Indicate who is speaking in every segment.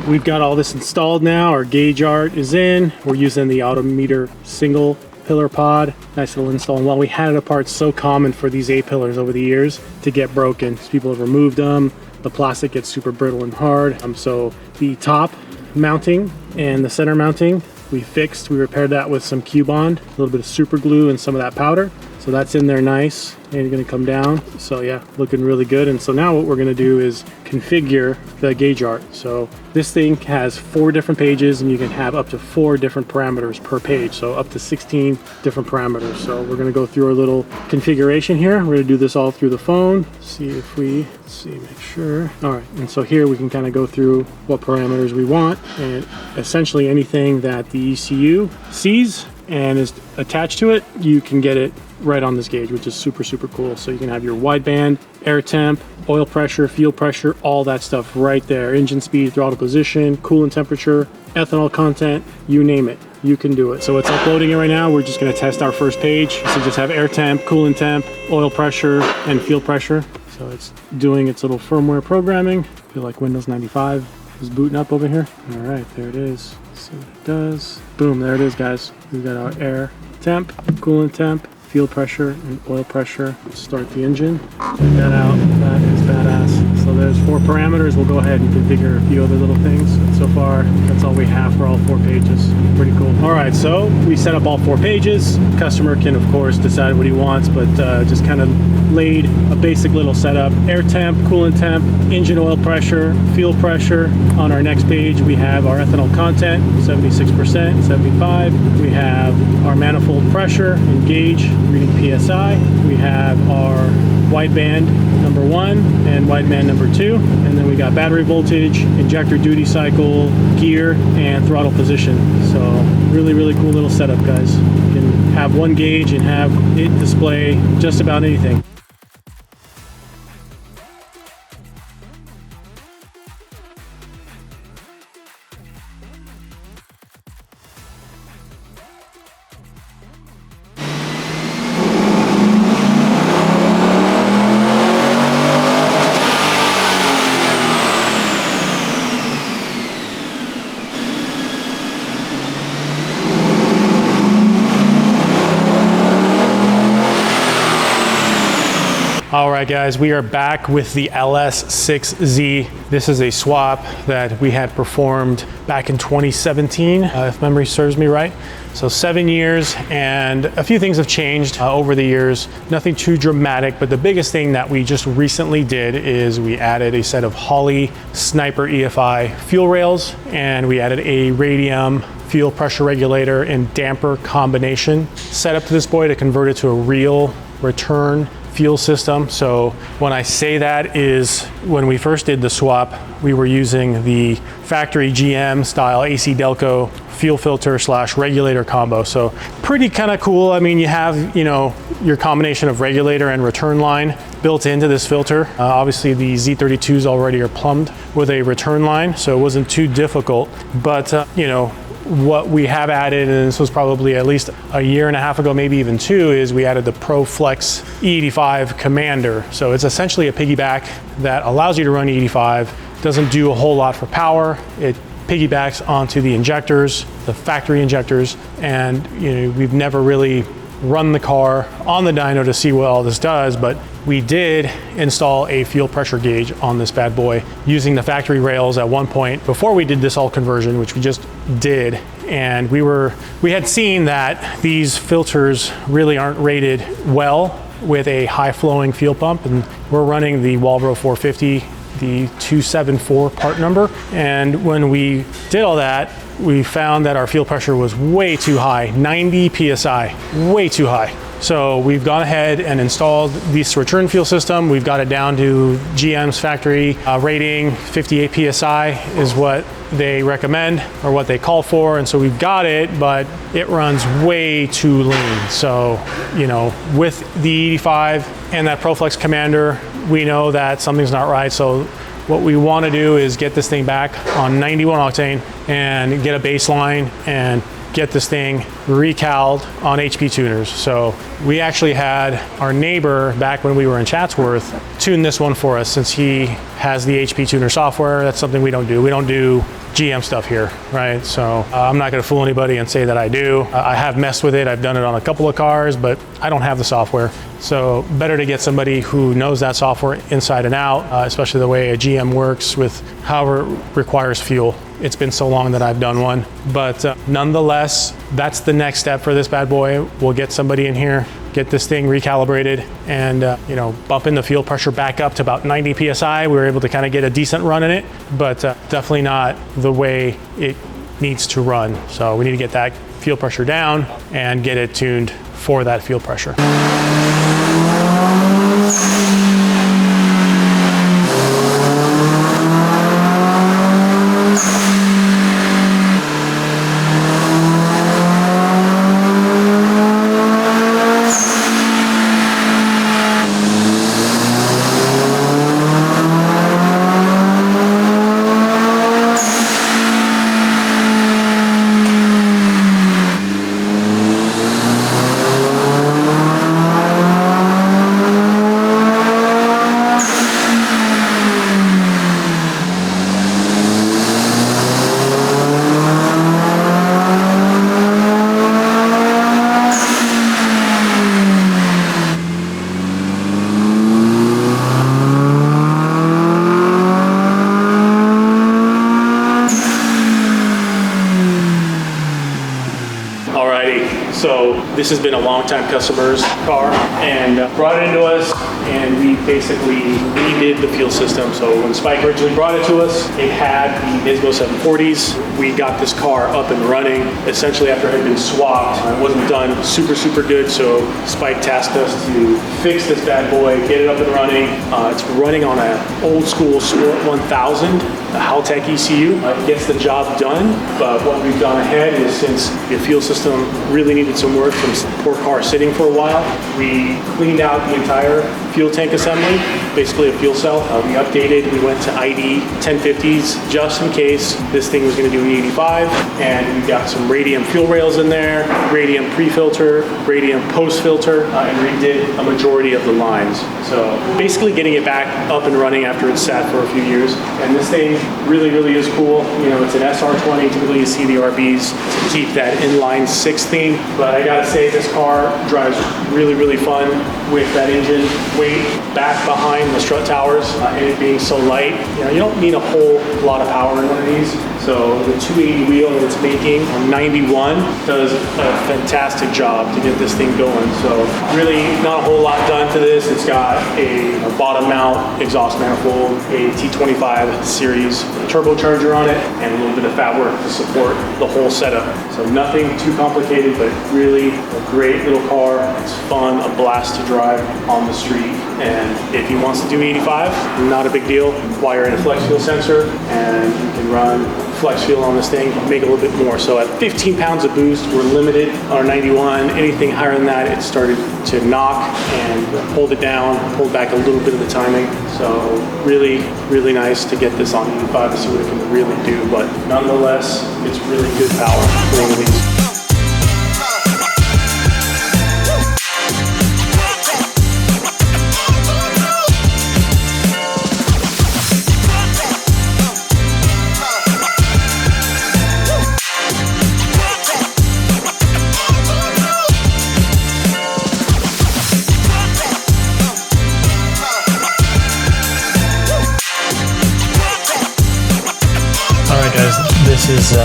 Speaker 1: We've got all this installed now. Our gauge art is in. We're using the Autometer single pillar pod. Nice little install. And while we had it apart, so common for these A-pillars over the years to get broken. People have removed them. The plastic gets super brittle and hard. So the top mounting and the center mounting, we repaired that with some Q-Bond, a little bit of super glue and some of that powder. So that's in there nice and gonna come down. So yeah, looking really good. And so now what we're gonna do is configure the gauge art. So this thing has 4 different pages and you can have up to 4 different parameters per page. So up to 16 different parameters. So we're gonna go through our little configuration here. We're gonna do this all through the phone. Make sure. All right, and so here we can kind of go through what parameters we want, and essentially anything that the ECU sees and is attached to it, you can get it right on this gauge, which is super, super cool. So you can have your wideband, air temp, oil pressure, fuel pressure, all that stuff right there. Engine speed, throttle position, coolant temperature, ethanol content, you name it, you can do it. So it's uploading it right now. We're just gonna test our first page. So just have air temp, coolant temp, oil pressure, and fuel pressure. So it's doing its little firmware programming. I feel like Windows 95 is booting up over here. All right, there it is. Let's see what it does. Boom, there it is, guys. We've got our air temp, coolant temp, fuel pressure, and oil pressure. Start the engine. Check that out. That is badass. So there's 4 parameters. We'll go ahead and configure a few other little things. And so far, that's all we have for all 4 pages. Pretty cool. All right, so we set up all 4 pages. Customer can, of course, decide what he wants, but just kind of laid a basic little setup. Air temp, coolant temp, engine oil pressure, fuel pressure. On our next page, we have our ethanol content, 76%, 75. We have our manifold pressure and gauge, reading PSI. We have our wideband number 1 and wideband number 2. And then we got battery voltage, injector duty cycle, gear, and throttle position. So really, really cool little setup, guys. You can have one gauge and have it display just about anything. All right, guys, we are back with the LS6Z. This is a swap that we had performed back in 2017, if memory serves me right. So 7 years, and a few things have changed over the years. Nothing too dramatic, but the biggest thing that we just recently did is we added a set of Holley Sniper EFI fuel rails, and we added a radium fuel pressure regulator and damper combination set up to this boy to convert it to a real return fuel system. So when I say that is, when we first did the swap, we were using the factory GM style AC Delco fuel filter / regulator combo. So pretty kind of cool. I mean, you have, your combination of regulator and return line built into this filter. Obviously the Z32s already are plumbed with a return line, so it wasn't too difficult, but what we have added, and this was probably at least a year and a half ago, maybe even 2, is we added the ProFlex E85 Commander. So it's essentially a piggyback that allows you to run E85. Doesn't do a whole lot for power. It piggybacks onto the injectors, the factory injectors, and we've never really run the car on the dyno to see what all this does, but we did install a fuel pressure gauge on this bad boy using the factory rails at one point before we did this all conversion, which we just did. And we had seen that these filters really aren't rated well with a high flowing fuel pump, and we're running the Walbro 450, the 274 part number. And when we did all that, we found that our fuel pressure was way too high, 90 PSI, way too high. So we've gone ahead and installed this return fuel system. We've got it down to GM's factory rating. 58 PSI is what they recommend or what they call for. And so we've got it, but it runs way too lean. So, with the 85 and that ProFlex Commander, we know that something's not right. So what we want to do is get this thing back on 91 octane and get a baseline and get this thing recaled on HP tuners. So we actually had our neighbor back when we were in Chatsworth tune this one for us, since he has the HP tuner software. That's something we don't do. We don't do GM stuff here, right? So I'm not gonna fool anybody and say that I do. I have messed with it. I've done it on a couple of cars, but I don't have the software. So better to get somebody who knows that software inside and out, especially the way a GM works with however it requires fuel. It's been so long that I've done one, but nonetheless, that's the next step for this bad boy. We'll get somebody in here, get this thing recalibrated, and you know, bumping the fuel pressure back up to about 90 PSI. We were able to kind of get a decent run in it, but definitely not the way it needs to run. So we need to get that fuel pressure down and get it tuned for that fuel pressure. So this has been a long-time customer's car, and brought it into us, and we basically redid the fuel system. So when Spike originally brought it to us, it had the Nismo 740s. We got this car up and running essentially after it had been swapped. It wasn't done super good, so Spike tasked us to fix this bad boy, get it up and running. It's running on an old school Sport 1000, the Haltech ECU. It gets the job done, but what we've gone ahead is, since the fuel system really needed some work from poor car sitting for a while, we cleaned out the entire fuel tank assembly, basically a fuel cell. We updated, we went to ID 1050s just in case this thing was going to do an E85, and we got some radium fuel rails in there, radium pre-filter, radium post-filter, and redid a majority of the lines. So basically getting it back up and running after it's sat for a few years. And this thing really is cool. You know, it's an SR20, typically you see the RBs to keep that inline six theme, but I gotta say this car drives really fun with that engine weight back behind the strut towers, and it being so light. You know, you don't need a whole lot of power in one of these. So the 280 wheel that it's making on 91 does a fantastic job to get this thing going. So really not a whole lot done to this. It's got a bottom mount exhaust manifold, a T25 series turbocharger on it, and a little bit of fat work to support the whole setup. So nothing too complicated, but really a great little car. It's fun, a blast to drive on the street. And if he wants to do 85, not a big deal. Wire in a flex fuel sensor, and you can run flex fuel on this thing, make a little bit more. So at 15 pounds of boost, we're limited on our 91. Anything higher than that, it started to knock and hold it down, pulled back a little bit of the timing. So really nice to get this on 85 to see what it can really do. But nonetheless, it's really good power for one of these.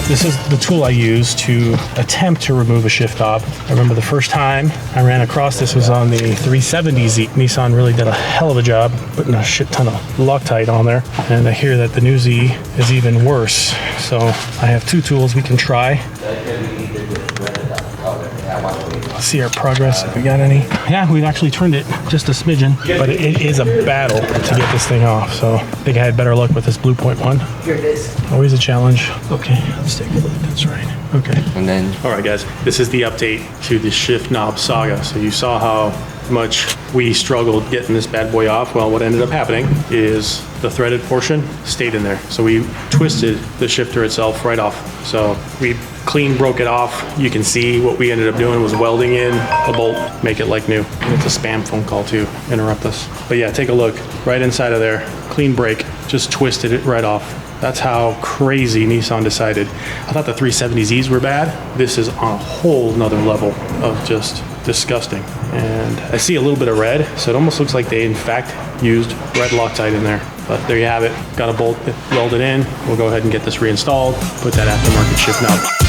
Speaker 1: This is the tool I use to attempt to remove a shift knob. I remember the first time I ran across this was on the 370Z. Nissan really did a hell of a job putting a shit ton of Loctite on there. And I hear that the new Z is even worse. So I have two tools we can try. See our progress, if we got any. Yeah, we've actually turned it just a smidgen, but it is a battle to get this thing off. So I think I had better luck with this Blue Point one.
Speaker 2: Here it is.
Speaker 1: Always a challenge. Okay, let's take a look. That's right. Okay.
Speaker 3: And then,
Speaker 1: all right, guys, this is the update to the shift knob saga. So you saw how much we struggled getting this bad boy off. Well, what ended up happening is the threaded portion stayed in there. So we twisted the shifter itself right off. So we clean broke it off. You can see what we ended up doing was welding in a bolt, make it like new. And it's a spam phone call to interrupt us. But yeah, take a look right inside of there, clean break, just twisted it right off. That's how crazy Nissan decided. I thought the 370Zs were bad. This is on a whole nother level of just disgusting. And I see a little bit of red, so it almost looks like they in fact used red Loctite in there. But there you have it. Got a bolt welded in. We'll go ahead and get this reinstalled, put that aftermarket shift knob.